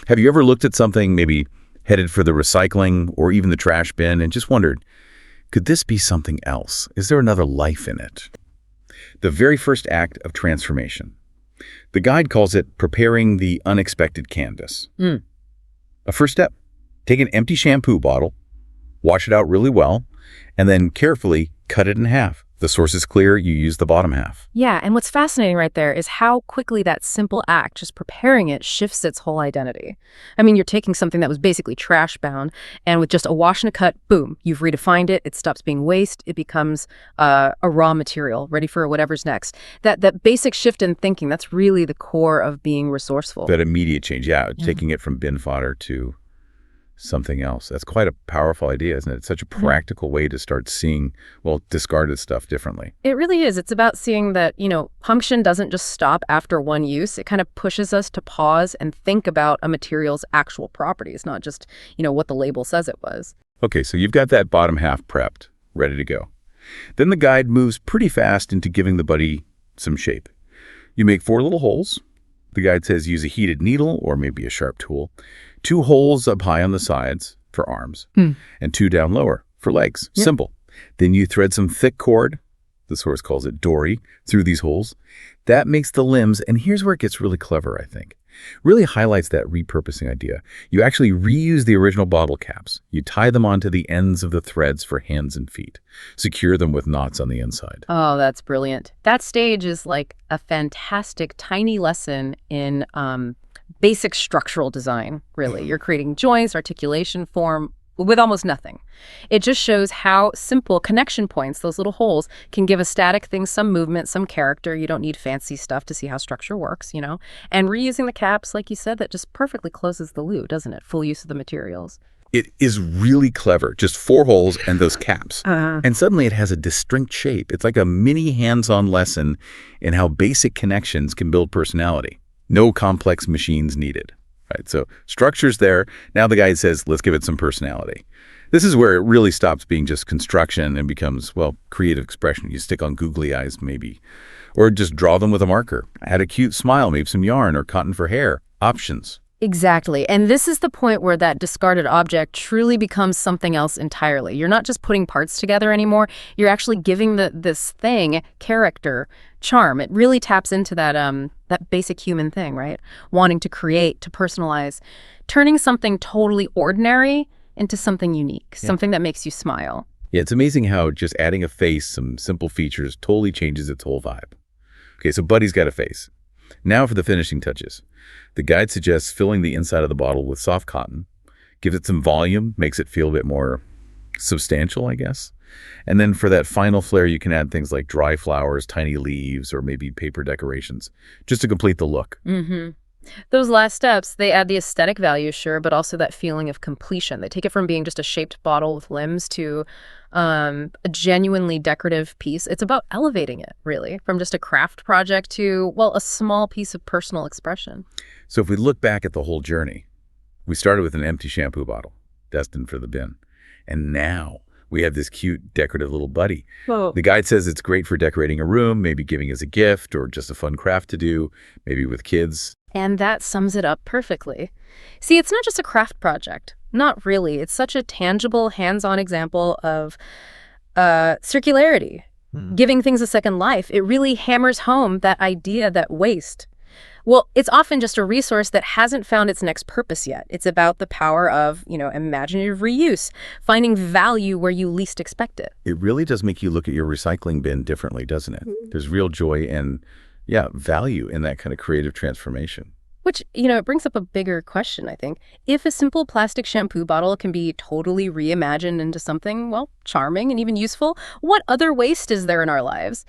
Have you ever looked at something maybe headed for the recycling or even the trash bin and just wondered, could this be something else? Is there another life in it? The very first act of transformation. The guide calls it preparing the unexpected canvas. A first step, take an empty shampoo bottle, wash it out really well, and then carefully cut it in half. The source is clear, you use the bottom half. Yeah, and what's fascinating right there is how quickly that simple act, just preparing it, shifts its whole identity. I mean, you're taking something that was basically trash bound, and with just a wash and a cut, boom, you've redefined it, it stops being waste, it becomes a raw material, ready for whatever's next. That basic shift in thinking, that's really the core of being resourceful. That immediate change, taking it from bin fodder to something else. That's quite a powerful idea, isn't it? It's such a practical way to start seeing, well, discarded stuff differently. It really is. It's about seeing that, function doesn't just stop after one use. It kind of pushes us to pause and think about a material's actual properties, not just, what the label says it was. Okay, so you've got that bottom half prepped, ready to go. Then the guide moves pretty fast into giving the buddy some shape. You make 4 little holes. The guide says use a heated needle or maybe a sharp tool. 2 holes up high on the sides for arms and 2 down lower for legs. Yep. Simple. Then you thread some thick cord, the source calls it dory, through these holes. That makes the limbs, and here's where it gets really clever, I think. Really highlights that repurposing idea. You actually reuse the original bottle caps. You tie them onto the ends of the threads for hands and feet. Secure them with knots on the inside. Oh, that's brilliant. That stage is like a fantastic tiny lesson in basic structural design, really. You're creating joints, articulation, form, with almost nothing. It just shows how simple connection points, those little holes, can give a static thing some movement, some character. You don't need fancy stuff to see how structure works, And reusing the caps, like you said, that just perfectly closes the loop, doesn't it? Full use of the materials. It is really clever. Just 4 holes and those caps. And suddenly it has a distinct shape. It's like a mini hands-on lesson in how basic connections can build personality. No complex machines needed. Right? So structure's there. Now the guy says, let's give it some personality. This is where it really stops being just construction and becomes, well, creative expression. You stick on googly eyes maybe, or just draw them with a marker. Add a cute smile, maybe some yarn or cotton for hair. Options. Exactly. And this is the point where that discarded object truly becomes something else entirely. You're not just putting parts together anymore. You're actually giving this thing character, charm. It really taps into that basic human thing, right? Wanting to create, to personalize, turning something totally ordinary into something unique, something that makes you smile. Yeah, it's amazing how just adding a face, some simple features, totally changes its whole vibe. Okay, so Buddy's got a face. Now for the finishing touches. The guide suggests filling the inside of the bottle with soft cotton, gives it some volume, makes it feel a bit more substantial, I guess. And then for that final flair, you can add things like dry flowers, tiny leaves, or maybe paper decorations, just to complete the look. Those last steps, they add the aesthetic value, sure, but also that feeling of completion. They take it from being just a shaped bottle with limbs to a genuinely decorative piece. It's about elevating it, really, from just a craft project to, well, a small piece of personal expression. So if we look back at the whole journey, we started with an empty shampoo bottle, destined for the bin. And now we have this cute, decorative little buddy. Whoa. The guide says it's great for decorating a room, maybe giving as a gift, or just a fun craft to do, maybe with kids. And that sums it up perfectly. See, it's not just a craft project. Not really. It's such a tangible, hands-on example of circularity, giving things a second life. It really hammers home that idea that waste, well, it's often just a resource that hasn't found its next purpose yet. It's about the power of, imaginative reuse, finding value where you least expect it. It really does make you look at your recycling bin differently, doesn't it? There's real joy and, value in that kind of creative transformation. Which, it brings up a bigger question, I think. If a simple plastic shampoo bottle can be totally reimagined into something, well, charming and even useful, what other waste is there in our lives?